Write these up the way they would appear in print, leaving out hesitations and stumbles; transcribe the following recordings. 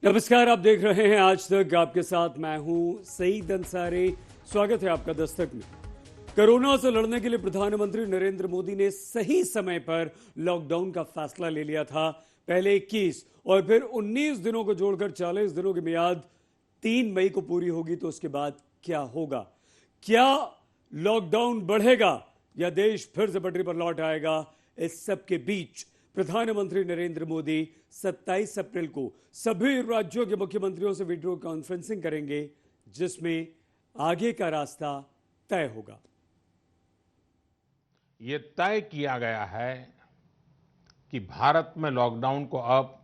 नमस्कार, आप देख रहे हैं आज तक। आपके साथ मैं हूं सईद अंसारी। स्वागत है आपका दस्तक में। कोरोना से लड़ने के लिए प्रधानमंत्री नरेंद्र मोदी ने सही समय पर लॉकडाउन का फैसला ले लिया था। पहले 21 और फिर 19 दिनों को जोड़कर 40 दिनों की मियाद 3 मई को पूरी होगी। तो उसके बाद क्या होगा? क्या लॉकडाउन बढ़ेगा या देश फिर से पटरी पर लौट आएगा? इस सब के बीच प्रधानमंत्री नरेंद्र मोदी 27 अप्रैल को सभी राज्यों के मुख्यमंत्रियों से वीडियो कॉन्फ्रेंसिंग करेंगे, जिसमें आगे का रास्ता तय होगा। ये तय किया गया है कि भारत में लॉकडाउन को अब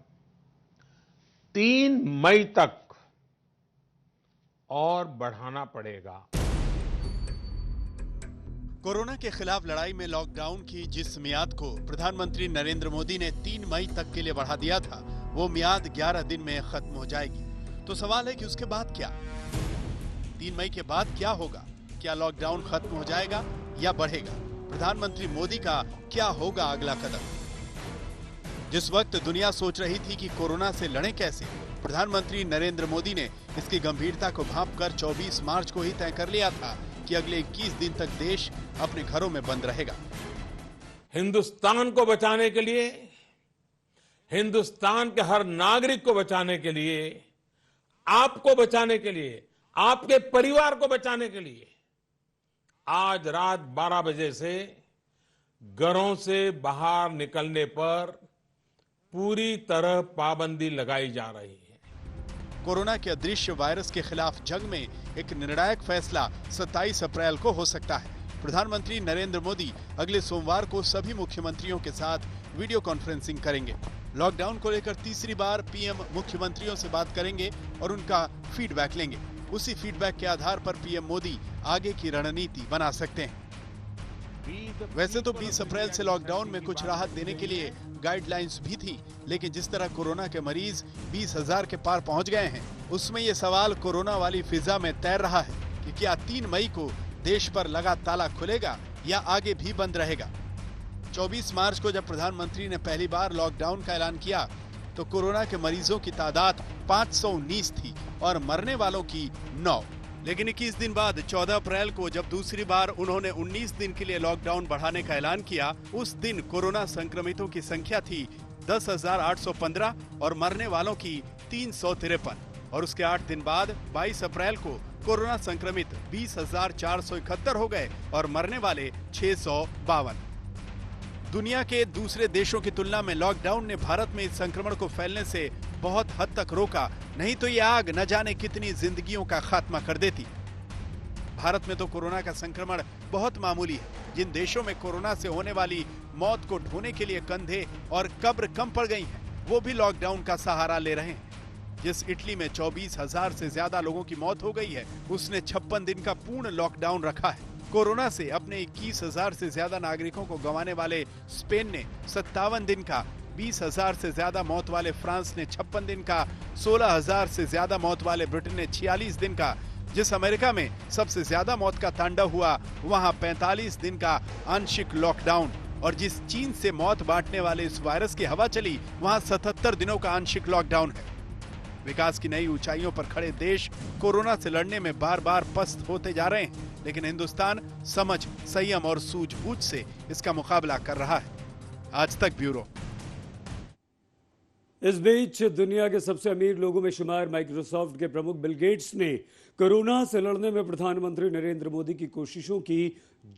3 मई तक और बढ़ाना पड़ेगा। कोरोना के खिलाफ लड़ाई में लॉकडाउन की जिस मियाद को प्रधानमंत्री नरेंद्र मोदी ने 3 मई तक के लिए बढ़ा दिया था, वो मियाद 11 दिन में खत्म हो जाएगी। तो सवाल है कि उसके बाद क्या? 3 मई के बाद क्या होगा? क्या लॉकडाउन खत्म हो जाएगा या बढ़ेगा? प्रधानमंत्री मोदी का क्या होगा अगला कदम? जिस वक्त दुनिया सोच रही थी कि कोरोना से लड़ें कैसे, प्रधानमंत्री नरेंद्र मोदी ने इसकी गंभीरता को भांपकर 24 मार्च को ही तय कर लिया था कि अगले 21 दिन तक देश अपने घरों में बंद रहेगा। हिंदुस्तान को बचाने के लिए, हिंदुस्तान के हर नागरिक को बचाने के लिए, आपको बचाने के लिए, आपके परिवार को बचाने के लिए आज रात 12 बजे से घरों से बाहर निकलने पर पूरी तरह पाबंदी लगाई जा रही है। कोरोना के अदृश्य वायरस के खिलाफ जंग में एक निर्णायक फैसला 27 अप्रैल को हो सकता है। प्रधानमंत्री नरेंद्र मोदी अगले सोमवार को सभी मुख्यमंत्रियों के साथ वीडियो कॉन्फ्रेंसिंग करेंगे। लॉकडाउन को लेकर तीसरी बार पीएम मुख्यमंत्रियों से बात करेंगे और उनका फीडबैक लेंगे। उसी फीडबैक के आधार पर पीएम मोदी आगे की रणनीति बना सकते हैं। वैसे तो 20 अप्रैल से लॉकडाउन में कुछ राहत देने के लिए गाइडलाइंस भी थी, लेकिन जिस तरह कोरोना के मरीज 20,000 के पार पहुंच गए हैं, उसमें ये सवाल कोरोना वाली फिजा में तैर रहा है कि क्या 3 मई को देश पर लगा ताला खुलेगा या आगे भी बंद रहेगा। 24 मार्च को जब प्रधानमंत्री ने पहली बार लॉकडाउन का ऐलान किया तो कोरोना के मरीजों की तादाद 519 थी और मरने वालों की 9। लेकिन 21 दिन बाद 14 अप्रैल को जब दूसरी बार उन्होंने 19 दिन के लिए लॉकडाउन बढ़ाने का ऐलान किया, उस दिन कोरोना संक्रमितों की संख्या थी 10,815 और मरने वालों की 353। और उसके 8 दिन बाद 22 अप्रैल को कोरोना संक्रमित 20,471 हो गए और मरने वाले 652। दुनिया के दूसरे देशों की तुलना में लॉकडाउन ने भारत में इस संक्रमण को फैलने से बहुत हद तक रोका, नहीं तो ये आग न जाने कितनी जिंदगियों का खात्मा कर देती। भारत में तो कोरोना का संक्रमण बहुत मामूली है। जिन देशों में कोरोना से होने वाली मौत को ढोने के लिए कंधे और कब्र कम पड़ गई हैं, वो भी लॉकडाउन का सहारा ले रहे हैं। जिस इटली में 24,000 से ज्यादा लोगों की मौत हो गई है, उसने 56 दिन का पूर्ण लॉकडाउन रखा है। कोरोना से अपने 21,000 से ज्यादा नागरिकों को गंवाने वाले स्पेन ने 57 दिन का, 20,000 से ज्यादा मौत वाले फ्रांस ने 56 दिन का, 16,000 से ज्यादा मौत वाले ब्रिटेन ने 46 दिन का, जिस अमेरिका में सबसे ज्यादा मौत का तांडव हुआ वहां 45 दिन का आंशिक लॉकडाउन, और जिस चीन से मौत बांटने वाले इस वायरस की हवा चली वहां 77 दिनों का आंशिक लॉकडाउन है। विकास की नई ऊंचाइयों पर खड़े देश कोरोना से लड़ने में बार बार पस्त होते जा रहे हैं, लेकिन हिंदुस्तान समझ, संयम और सूझबूझ से इसका मुकाबला कर रहा है। आज तक ब्यूरो। इस बीच दुनिया के सबसे अमीर लोगों में शुमार माइक्रोसॉफ्ट के प्रमुख बिल गेट्स ने कोरोना से लड़ने में प्रधानमंत्री नरेंद्र मोदी की कोशिशों की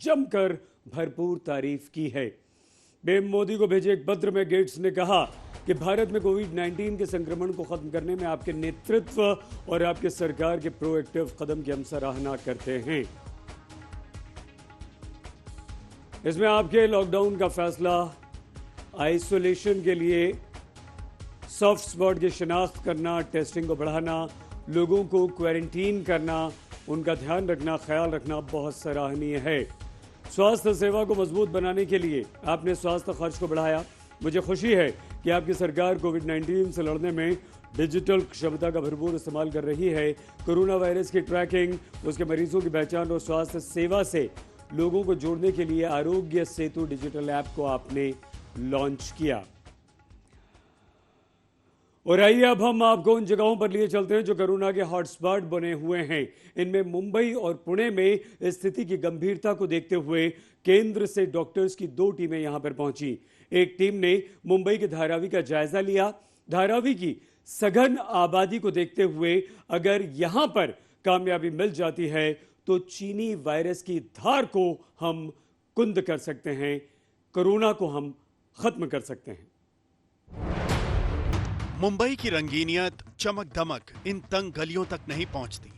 जमकर भरपूर तारीफ की है। पीएम मोदी को भेजे एक पत्र में गेट्स ने कहा कि भारत में कोविड-19 के संक्रमण को खत्म करने में आपके नेतृत्व और आपके सरकार के प्रोएक्टिव कदम की हम सराहना करते हैं। इसमें आपके लॉकडाउन का फैसला, आइसोलेशन के लिए सॉफ्ट स्पॉट की शिनाख्त करना, टेस्टिंग को बढ़ाना, लोगों को क्वारंटीन करना, उनका ध्यान रखना, ख्याल रखना बहुत सराहनीय है। स्वास्थ्य सेवा को मजबूत बनाने के लिए आपने स्वास्थ्य खर्च को बढ़ाया। मुझे खुशी है कि आपकी सरकार कोविड-19 से लड़ने में डिजिटल क्षमता का भरपूर इस्तेमाल कर रही है। कोरोना वायरस की ट्रैकिंग, उसके मरीजों की पहचान और स्वास्थ्य सेवा से लोगों को जोड़ने के लिए आरोग्य सेतु डिजिटल ऐप को आपने लॉन्च किया। और आइए अब हम आपको उन जगहों पर लिए चलते हैं जो कोरोना के हॉटस्पॉट बने हुए हैं। इनमें मुंबई और पुणे में स्थिति की गंभीरता को देखते हुए केंद्र से डॉक्टर्स की 2 टीमें यहां पर पहुंची। एक टीम ने मुंबई के धारावी का जायजा लिया। धारावी की सघन आबादी को देखते हुए अगर यहां पर कामयाबी मिल जाती है तो चीनी वायरस की धार को हम कुंद कर सकते हैं, कोरोना को हम खत्म कर सकते हैं। मुंबई की रंगीनियत, चमक दमक इन तंग गलियों तक नहीं पहुंचती,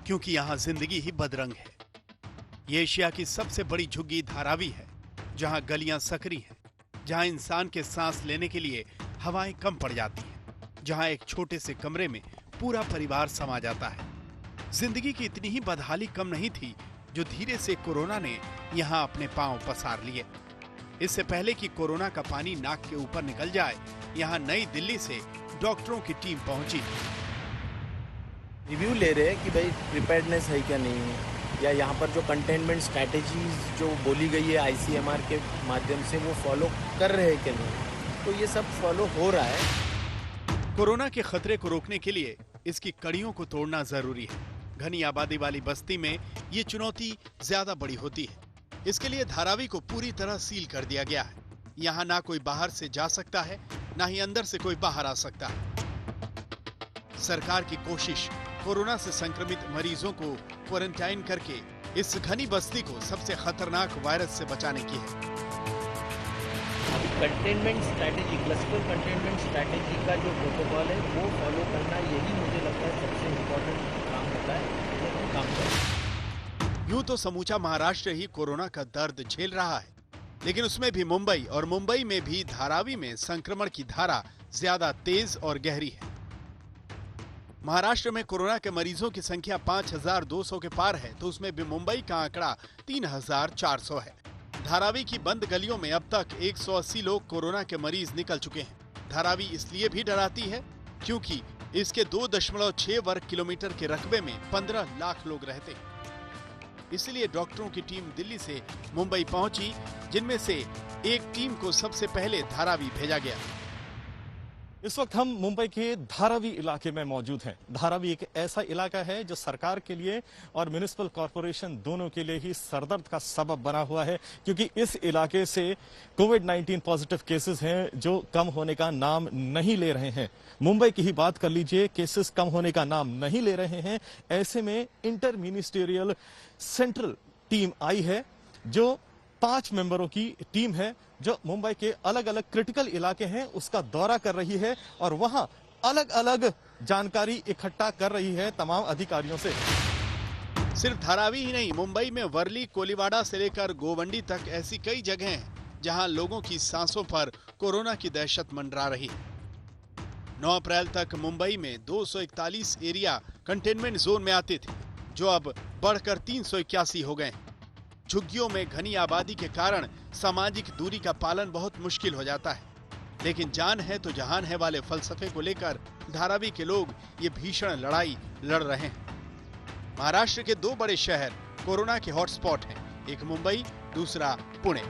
क्योंकि यहां जिंदगी ही बदरंग है। ये एशिया की सबसे बड़ी झुग्गी धारावी है, जहां गलियां सकरी हैं, जहां इंसान के सांस लेने के लिए हवाएं कम पड़ जाती हैं, जहां एक छोटे से कमरे में पूरा परिवार समा जाता है। जिंदगी की इतनी ही बदहाली कम नहीं थी जो धीरे से कोरोना ने यहां अपने पांव पसार लिए। इससे पहले कि कोरोना का पानी नाक के ऊपर निकल जाए, यहां नई दिल्ली से डॉक्टरों की टीम पहुंची। रिव्यू ले रहे हैं कि भाई प्रिपेयर्डनेस है क्या नहीं है, या यहाँ पर जो कंटेनमेंट स्ट्रैटेजीज जो बोली गई है ICMR के माध्यम से वो फॉलो कर रहे हैं क्या नहीं, तो ये सब फॉलो हो रहा है। कोरोना के खतरे को रोकने के लिए इसकी कड़ियों को तोड़ना जरूरी है। घनी आबादी वाली बस्ती में ये चुनौती ज्यादा बड़ी होती है। इसके लिए धारावी को पूरी तरह सील कर दिया गया है। यहाँ ना कोई बाहर से जा सकता है, ना ही अंदर से कोई बाहर आ सकता है। सरकार की कोशिश कोरोना से संक्रमित मरीजों को क्वारंटाइन करके इस घनी बस्ती को सबसे खतरनाक वायरस से बचाने की है। Containment strategy, cluster containment strategy का जो प्रोटोकॉल है वो फॉलो करना, यही मुझे लगता है सबसे इम्पोर्टेंट काम होता है, ये हम काम करें। यूं तो समूचा महाराष्ट्र ही कोरोना का दर्द झेल रहा है, लेकिन उसमें भी मुंबई और मुंबई में भी धारावी में संक्रमण की धारा ज्यादा तेज और गहरी है। महाराष्ट्र में कोरोना के मरीजों की संख्या 5,200 के पार है, तो उसमें भी मुंबई का आंकड़ा 3,400 है। धारावी की बंद गलियों में अब तक 180 लोग कोरोना के मरीज निकल चुके हैं। धारावी इसलिए भी डराती है क्योंकि इसके 2.6 वर्ग किलोमीटर के रकबे में 15 लाख लोग रहते हैं। इसलिए डॉक्टरों की टीम दिल्ली से मुंबई पहुंची, जिनमें से एक टीम को सबसे पहले धारावी भेजा गया। इस वक्त हम मुंबई के धारावी इलाके में मौजूद हैं। धारावी एक ऐसा इलाका है जो सरकार के लिए और म्युनिसिपल कॉर्पोरेशन दोनों के लिए ही सरदर्द का सबब बना हुआ है, क्योंकि इस इलाके से कोविड-19 पॉजिटिव केसेस हैं जो कम होने का नाम नहीं ले रहे हैं। मुंबई की ही बात कर लीजिए, केसेस कम होने का नाम नहीं ले रहे हैं। ऐसे में इंटर मिनिस्टेरियल सेंट्रल टीम आई है, जो 5 मेंबरों की टीम है, जो मुंबई के अलग अलग क्रिटिकल इलाके हैं उसका दौरा कर रही है और वहां अलग अलग जानकारी इकट्ठा कर रही है तमाम अधिकारियों से। सिर्फ धारावी ही नहीं, मुंबई में वर्ली, कोलीवाड़ा से लेकर गोवंडी तक ऐसी कई जगह हैं जहां लोगों की सांसों पर कोरोना की दहशत मंडरा रही है। 9 अप्रैल तक मुंबई में 241 एरिया कंटेनमेंट जोन में आते थे, जो अब बढ़कर 381 हो गए। झुग्गियों में घनी आबादी के कारण सामाजिक दूरी का पालन बहुत मुश्किल हो जाता है, लेकिन जान है तो जहान है वाले फलसफे को लेकर धारावी के लोग ये भीषण लड़ाई लड़ रहे हैं। महाराष्ट्र के 2 बड़े शहर कोरोना के हॉटस्पॉट हैं, एक मुंबई, दूसरा पुणे।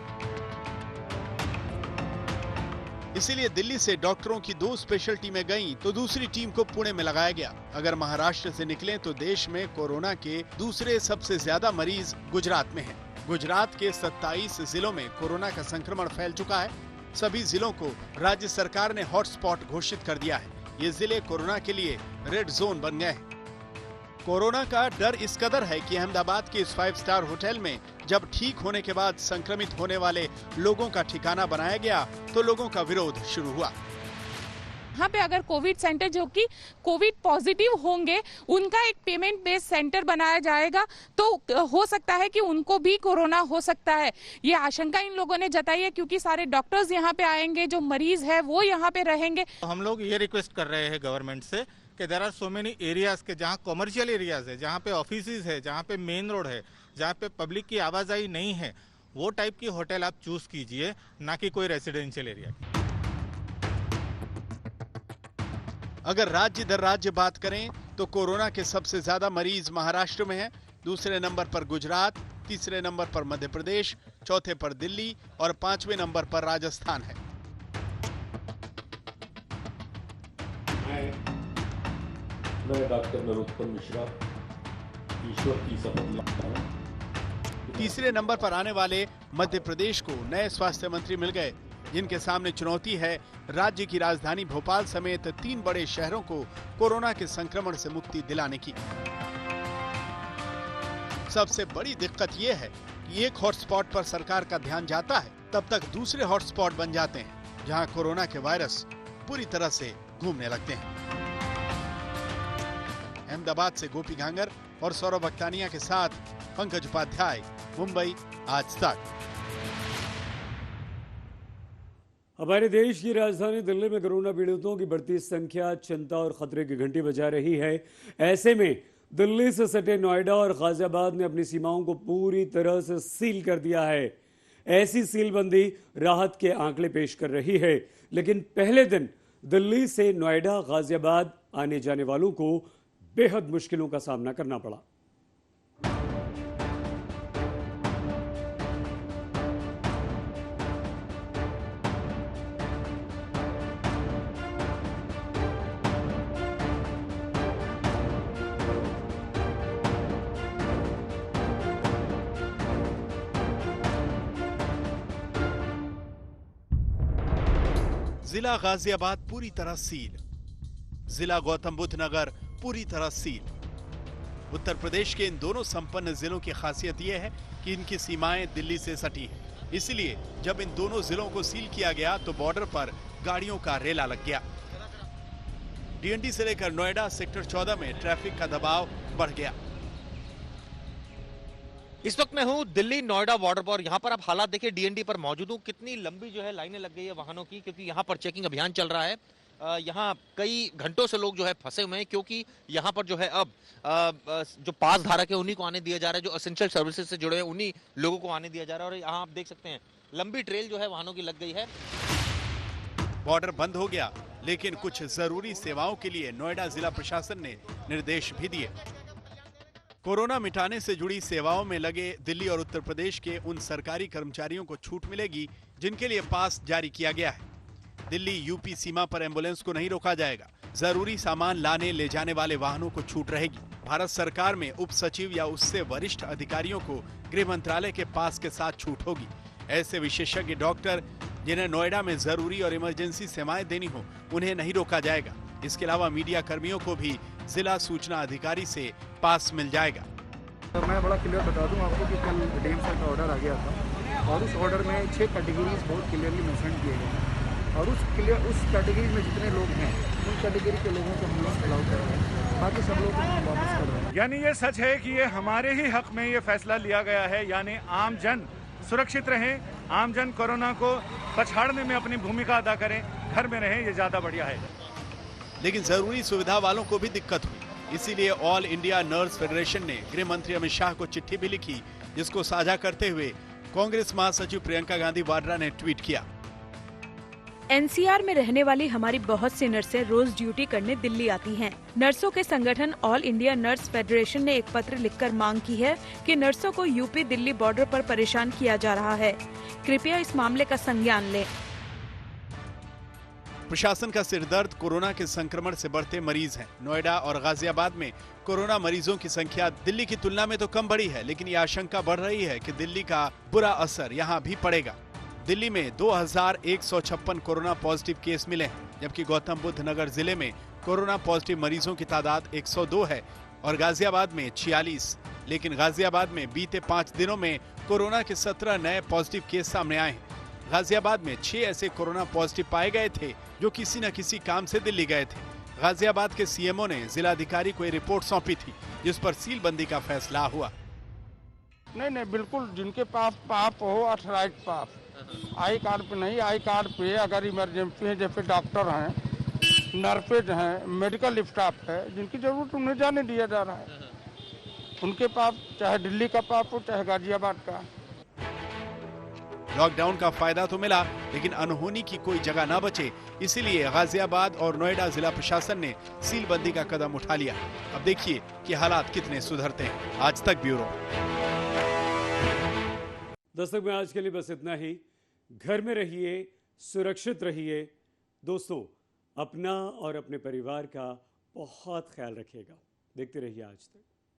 इसीलिए दिल्ली से डॉक्टरों की 2 स्पेशल टीमें गईं, तो दूसरी टीम को पुणे में लगाया गया। अगर महाराष्ट्र से निकलें तो देश में कोरोना के दूसरे सबसे ज्यादा मरीज गुजरात में हैं। गुजरात के 27 जिलों में कोरोना का संक्रमण फैल चुका है। सभी जिलों को राज्य सरकार ने हॉटस्पॉट घोषित कर दिया है। ये जिले कोरोना के लिए रेड जोन बन गए हैं। कोरोना का डर इस कदर है कि अहमदाबाद के इस 5 स्टार होटल में जब ठीक होने के बाद संक्रमित होने वाले लोगों का ठिकाना बनाया गया, तो लोगों का विरोध शुरू हुआ। यहाँ पे अगर कोविड सेंटर जो कि कोविड पॉजिटिव होंगे, उनका एक पेमेंट बेस्ड सेंटर बनाया जाएगा, तो हो सकता है कि उनको भी कोरोना हो सकता है। ये आशंका इन लोगों ने जताई है, क्योंकि सारे डॉक्टर्स यहाँ पे आएंगे, जो मरीज है वो यहाँ पे रहेंगे। हम लोग ये रिक्वेस्ट कर रहे हैं गवर्नमेंट से कि there are so many areas के जहाँ कमर्शियल एरियाज है, जहाँ पे ऑफिसेज है, जहाँ पे मेन रोड है, जहाँ पे पब्लिक की आवाजाही नहीं है, वो टाइप की होटल आप चूज कीजिए, ना कि कोई रेसिडेंशियल एरिया। अगर राज्य दर राज्य बात करें तो कोरोना के सबसे ज्यादा मरीज महाराष्ट्र में हैं, दूसरे नंबर पर गुजरात, तीसरे नंबर पर मध्य प्रदेश, चौथे पर दिल्ली और 5वें नंबर पर राजस्थान है। मैं डॉक्टर नरोत्तम मिश्रा ईश्वर की शपथ लेता हूं। तीसरे नंबर पर आने वाले मध्य प्रदेश को नए स्वास्थ्य मंत्री मिल गए, जिनके सामने चुनौती है राज्य की राजधानी भोपाल समेत 3 बड़े शहरों को कोरोना के संक्रमण से मुक्ति दिलाने की। सबसे बड़ी दिक्कत ये है कि एक हॉटस्पॉट पर सरकार का ध्यान जाता है, तब तक दूसरे हॉटस्पॉट बन जाते हैं, जहां कोरोना के वायरस पूरी तरह से घूमने लगते हैं। अहमदाबाद से गोपी घांगर और सौरभ भक्तानिया के साथ पंकज उपाध्याय, मुंबई, आज तक। हमारे देश की राजधानी दिल्ली में कोरोना पीड़ितों की बढ़ती संख्या चिंता और खतरे की घंटी बजा रही है। ऐसे में दिल्ली से सटे नोएडा और गाजियाबाद ने अपनी सीमाओं को पूरी तरह से सील कर दिया है। ऐसी सीलबंदी राहत के आंकड़े पेश कर रही है, लेकिन पहले दिन दिल्ली से नोएडा गाजियाबाद आने जाने वालों को बेहद मुश्किलों का सामना करना पड़ा। जिला गाजियाबाद पूरी तरह सील, जिला गौतम बुद्ध नगर पूरी तरह सील। उत्तर प्रदेश के इन दोनों संपन्न जिलों की खासियत यह है कि इनकी सीमाएं दिल्ली से सटी हैं। इसलिए जब इन दोनों जिलों को सील किया गया तो बॉर्डर पर गाड़ियों का रेला लग गया। डीएनडी से लेकर नोएडा सेक्टर 14 में ट्रैफिक का दबाव बढ़ गया। इस वक्त मैं हूं दिल्ली नोएडा बॉर्डर पर। यहां पर आप हालात देखिए, डीएनडी पर मौजूद हूं। कितनी लंबी जो है लाइनें लग गई है वाहनों की, क्योंकि यहां पर चेकिंग अभियान चल रहा है। यहाँ कई घंटों से लोग जो है फंसे हुए हैं, क्योंकि यहाँ पर जो है अब जो पास धारक है उन्हीं को आने दिया जा रहा है, जो असेंशियल सर्विसेज से जुड़े हैं उन्हीं लोगों को आने दिया जा रहा है। और यहाँ आप देख सकते हैं लंबी ट्रेल जो है वाहनों की लग गई है। बॉर्डर बंद हो गया, लेकिन कुछ जरूरी सेवाओं के लिए नोएडा जिला प्रशासन ने निर्देश भी दिए। कोरोना मिटाने से जुड़ी सेवाओं में लगे दिल्ली और उत्तर प्रदेश के उन सरकारी कर्मचारियों को छूट मिलेगी जिनके लिए पास जारी किया गया है। दिल्ली यूपी सीमा पर एम्बुलेंस को नहीं रोका जाएगा। जरूरी सामान लाने ले जाने वाले वाहनों को छूट रहेगी। भारत सरकार में उप सचिव या उससे वरिष्ठ अधिकारियों को गृह मंत्रालय के पास के साथ छूट होगी। ऐसे विशेषज्ञ डॉक्टर जिन्हें नोएडा में जरूरी और इमरजेंसी सेवाएं देनी हो, उन्हें नहीं रोका जाएगा। इसके अलावा मीडिया कर्मियों को भी जिला सूचना अधिकारी से पास मिल जाएगा। मैं बड़ा क्लियर बता दूं आपको कि कल डीएम सर का ऑर्डर आ गया था और उस ऑर्डर में 6 कैटेगरीज बहुत क्लियरली मेंशन किए गए हैं और उस कैटेगरी में जितने लोग हैं उन कैटेगरी के लोगों को हम लोग अलाउ कर रहे हैं, बाकी सब लोगों को हम वापस कर रहे हैं। यानी ये सच है कि ये हमारे ही हक में ये फैसला लिया गया है, यानी आम जन सुरक्षित रहें, आम जन कोरोना को पछाड़ने में अपनी भूमिका अदा करें, घर में रहें, ये ज्यादा बढ़िया है। लेकिन जरूरी सुविधा वालों को भी दिक्कत हुई, इसीलिए ऑल इंडिया नर्स फेडरेशन ने गृह मंत्री अमित शाह को चिट्ठी भी लिखी, जिसको साझा करते हुए कांग्रेस महासचिव प्रियंका गांधी वाड्रा ने ट्वीट किया। एनसीआर में रहने वाली हमारी बहुत सी नर्सें रोज ड्यूटी करने दिल्ली आती हैं। नर्सों के संगठन ऑल इंडिया नर्स फेडरेशन ने एक पत्र लिखकर मांग की है कि नर्सों को यूपी दिल्ली बॉर्डर पर परेशान किया जा रहा है। कृपया इस मामले का संज्ञान लें। प्रशासन का सिरदर्द कोरोना के संक्रमण से बढ़ते मरीज हैं। नोएडा और गाजियाबाद में कोरोना मरीजों की संख्या दिल्ली की तुलना में तो कम बढ़ी है, लेकिन ये आशंका बढ़ रही है कि दिल्ली का बुरा असर यहाँ भी पड़ेगा। दिल्ली में 2156 कोरोना पॉजिटिव केस मिले हैं, जबकि गौतम बुद्ध नगर जिले में कोरोना पॉजिटिव मरीजों की तादाद 102 है और गाजियाबाद में 46। लेकिन गाजियाबाद में बीते 5 दिनों में कोरोना के 17 नए पॉजिटिव केस सामने आए हैं। गाजियाबाद में 6 ऐसे कोरोना पॉजिटिव पाए गए थे जो किसी न किसी काम से दिल्ली गए थे। गाजियाबाद के सीएमओ ने जिलाधिकारी को ये रिपोर्ट सौंपी थी, जिस पर सीलबंदी का फैसला हुआ। नहीं बिल्कुल, जिनके पास पाप हो अथराइज पाप, आई कार्ड पे नहीं, आई कार्ड पे अगर इमरजेंसी है, जैसे डॉक्टर हैं, नर्सेज हैं, मेडिकल स्टाफ है, जिनकी जरूरत उन्हें जाने दिया जा रहा है। उनके पाप चाहे दिल्ली का पाप हो चाहे गाजियाबाद का। लॉकडाउन का फायदा तो मिला, लेकिन अनहोनी की कोई जगह न बचे, इसीलिए गाजियाबाद और नोएडा जिला प्रशासन ने सीलबंदी का कदम उठा लिया। अब देखिए कि हालात कितने सुधरते हैं। आज तक ब्यूरो। दस्तक में आज के लिए बस इतना ही। घर में रहिए, सुरक्षित रहिए। दोस्तों, अपना और अपने परिवार का बहुत ख्याल रखिएगा। देखते रहिए आज तक।